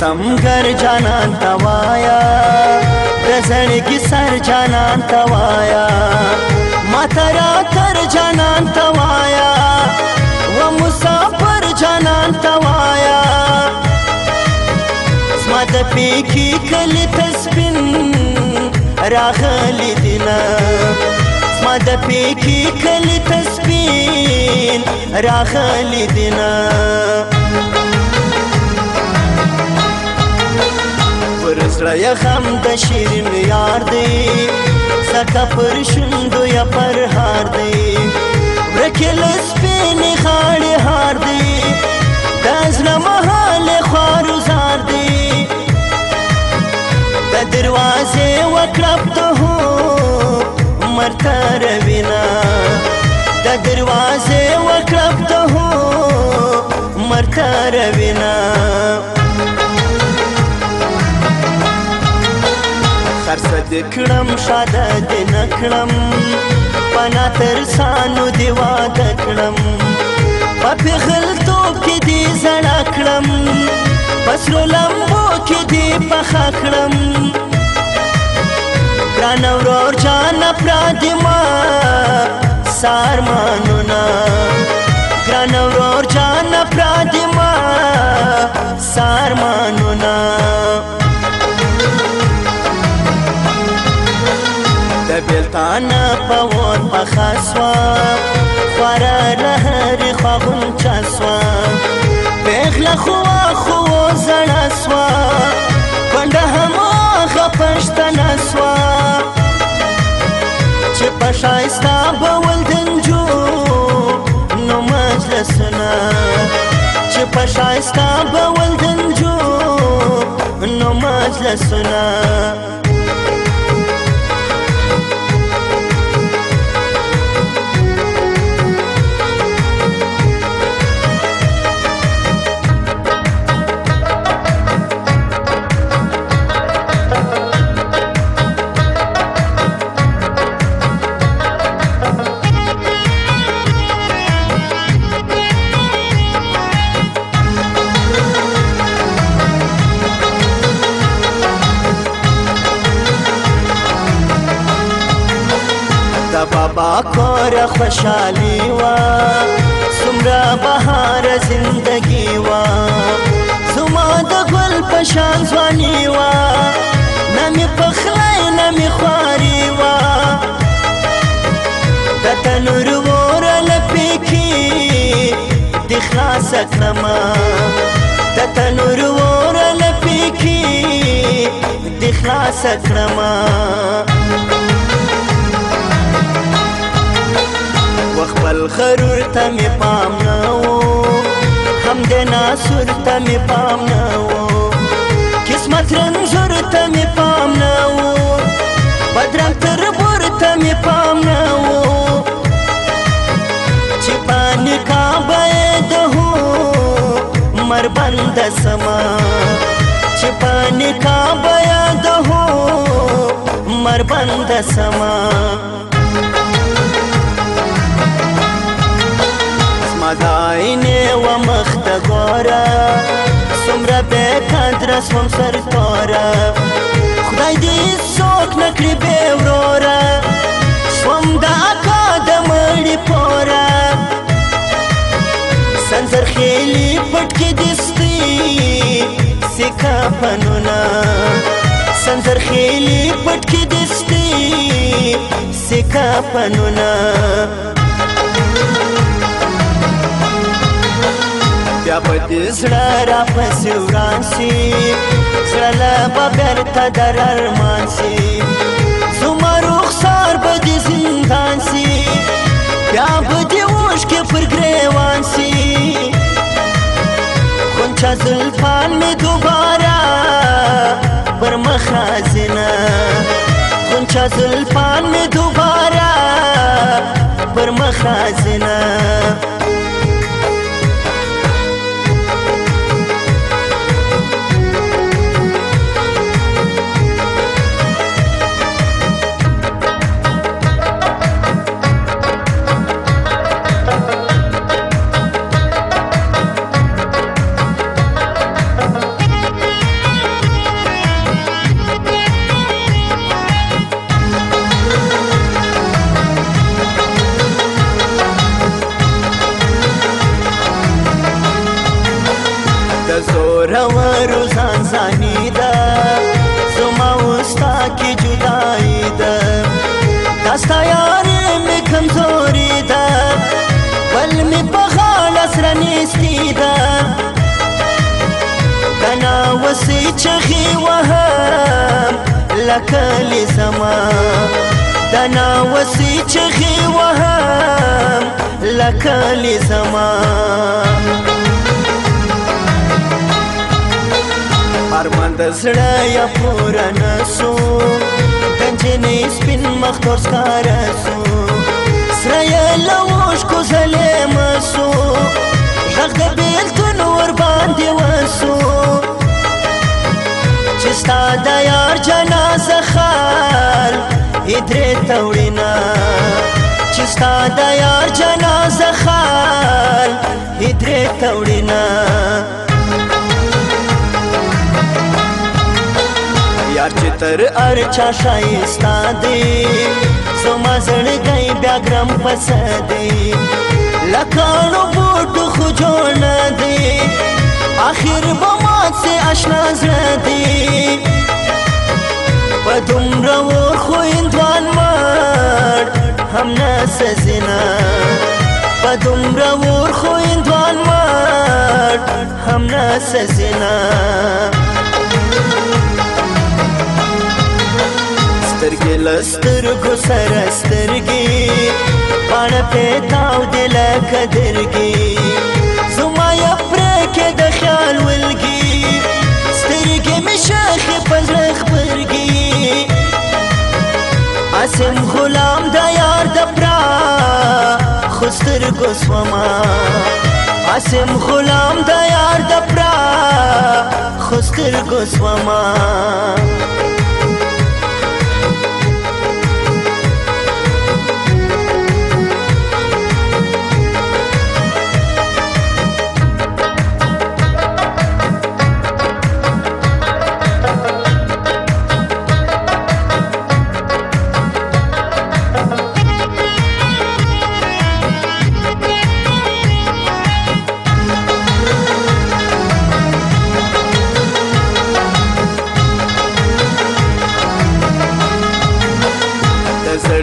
ستمګر جانان توایا د زړګي سر جانان توایا ما ترا تر جانان توایا و مسافر جانان توایا زما د پیکی کلی تسبین راغلی دینا زما د پیکی کلی تسبین راغلی دینا زړه یې غم د شیرین یار دی ځکه پر شونډو یې پرهار دی ورکې له سپینې غاړې هار دی د زړه مهالې خوارزار دی د دروازې وکړه د هو مرته روینه د دروازې وکړه د هو مرته روینه خرڅه دې کړم شاده دې نه کړم پنا ترسانو دې واده کړم په پېغلتوب کې دې زړه کړم په سرو لمبو کې دې پخه کړم ګرانه ورور جانه پرادې ما ستا ارمانونه ګرانه ورور جانه پرادې ما ستا ارمانونه د بیلتانه په اور پخه سوه خواره له هرې خوا غونچه سوه پېغله خو زړه سوه کونډه هماغه پښتنه سوه چې په ښایسته بول د نجونو مجلسونه چې په ښایسته بول د نجونو مجلسونه بابا کور خوشحالی وا څومره بهار زندگی وا زما د ګل په شان ځواني وا نه مې پخلی نه مې خواري وا د تنور وره لپې کې دې خلاصه کړمه د تنور وره لپې کې دې خلاصه کړمه خپل غرور ته مې پام نه و هم د ناسور ته مې پام نه و قسمت رنځور ته مې پام نه و بدرنګ تربور ته مې پام نه و چې په نکاح به یې د هو مربنده سمه چې په نکاح به یې د هو مربنده سمه مداینه و مخت ګوره څومره بې قدره سوم سرتوره خدای دې څوک نه کړي بې وروره سوم د اکا د مړي پوره سنځر خېلي پټ کې دستي سکه پنونه سنځر خېلي پټ کې دستي سکه پنونه بیا به دې زړه راپسې وران سي زړه له به بېرته در ارمان سي زما رخسار به دې زندان سي بیا به دې اوښکې پر ګریوان سي غونچه زلفان مې دوباره پر مخ راځینه غونچه زلفان مې دوباره پر مخ راځینه خيستي ده دنا وسي چخي وهم لكالي زمان دنا وسي چخي وهم لكالي زمان ارمان د زړه یا پوره نسو دنجنې سپین مخ تور ښکاره سو سره یې له اوښکو ظلمه سو غږ د بېلتون ورباندې وسو چې ستا د یار جنازه خال درې توړینه چې ستا د یار جنازه خال درې توړینه یار چې تر ارچا شایستا دی زما زړګی بیا ګرم پسه دی لکانو بوټو خو جوړ نه دی آخر به مات سي اشنا زړه دی په دومره اور خو هندوان مړ هم نه سزینه په دومره اور خو هندوان مړ هم نه سزینه سترګې له سترګو سره سترګې پاڼه پې تاودې لکه درګې زما یې پرېکې د خیال ولګي سترګې مې شاخې په زړه خبرګي عاصم غلام د یار د پرا خو سترګو سوما عاصم غلام د یار د پرا خو سترګو سوما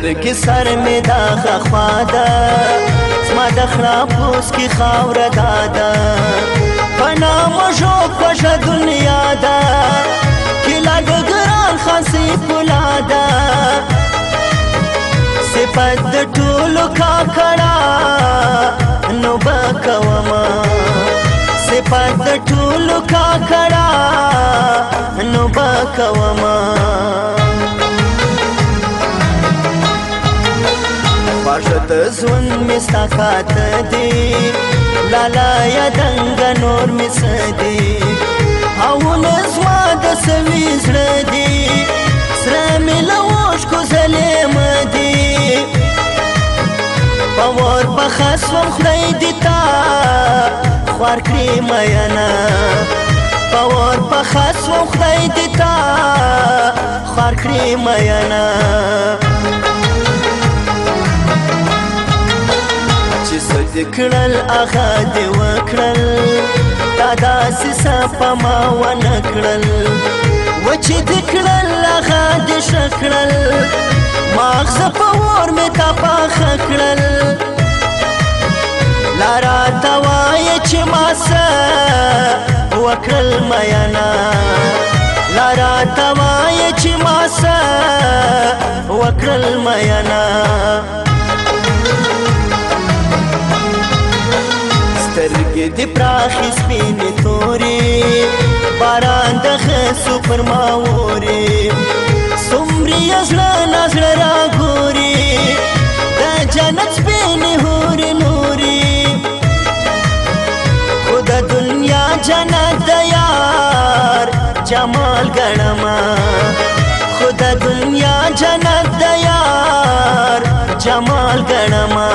زړګي سر مې دا خوا ده زما د خرابوس کې خاوره داده په نامه ژو خوږه دنیا ده کیله د ګران خان سیفالله ده صفت د ټولو کاکړه نو به کومه صفت د ټولو کاکړه نو به کومه خواږه د ژوند مې ستا کاته دی لالا یا دنګه نور مې څه دی هاونه زما د سوي زړه دی سره مې له اوښکو ظلمه دی په اور پخه سوم خدای دې تا خوار کړي مینه په اور پخه سوم خدای دې تا خوار کړي مینه دې کړل هغه دې وکړل تا داسې څه په ما ونه کړل و چې دې کړل هغه دې ښه کړل ماغزه په اور مې تا پاخه کړل لا راته وایه چې ما څه وکړل مینه لا راته وایه چې ما څه وکړل مینه سترګې دې پراخې سپینې تورې باران د خسو پر ما اورې څومره یې زړه نا زړه راګورې د جنت سپینې هورې نورې خو د دنیا جنت د یار جمال ګڼمه خو د دنیا جنت د یار جمال ګڼمه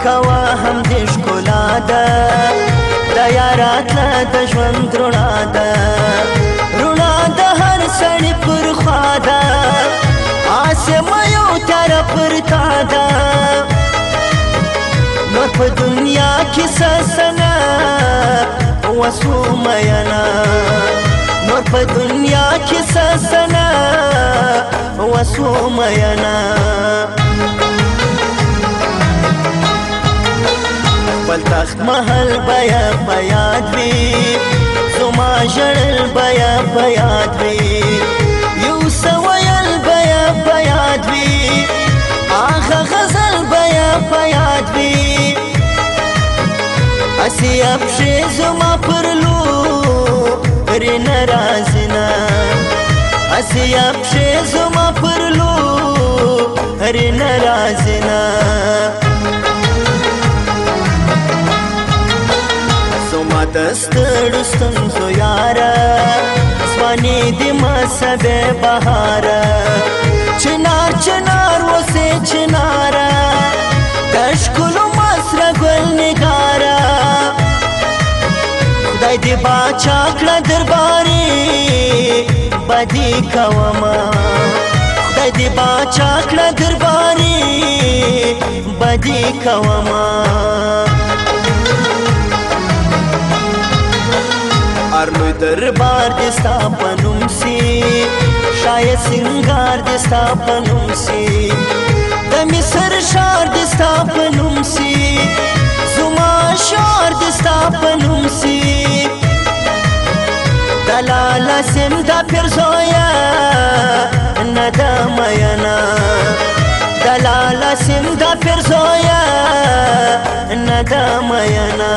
کوا هم دې ښکلا ده د یاراتله د ژوند رڼا ده رڼا د هر سړي پر خوا ده آسمه یو تیاره پر تا ده نور په دنیا کې څه سنه وسو مینا نور په دنیا کې څه سنه وسو مینا خپل تخت محل بیا په یاد وي زما ژړل بیا په یاد وي یو څه ویل بیا په یاد وي هغه غزل بیا په یاد وي هسې ابښې زما پر لورې نه راځي نه هسې ابښې زما پر لورې نه راځي نه د ستړو ستونزو یاره ځواني دې مذهبې بهاره چنار چنار اوسې چناره د ښکلو مسره ګل نګاره خدای دې باچا کړه درباري بدي کومه خدای دې باچا کړه درباري بدي کومه هر لوی دربار دې ستا په نوم سي شاید سنګار دې ستا په نوم سي د مصر ښار دې ستا په نوم سي زما ښار دې ستا په نوم سي د لاله سیم د پیرزویه نه د مینا د لاله سیم د پیرزویه نه د مینا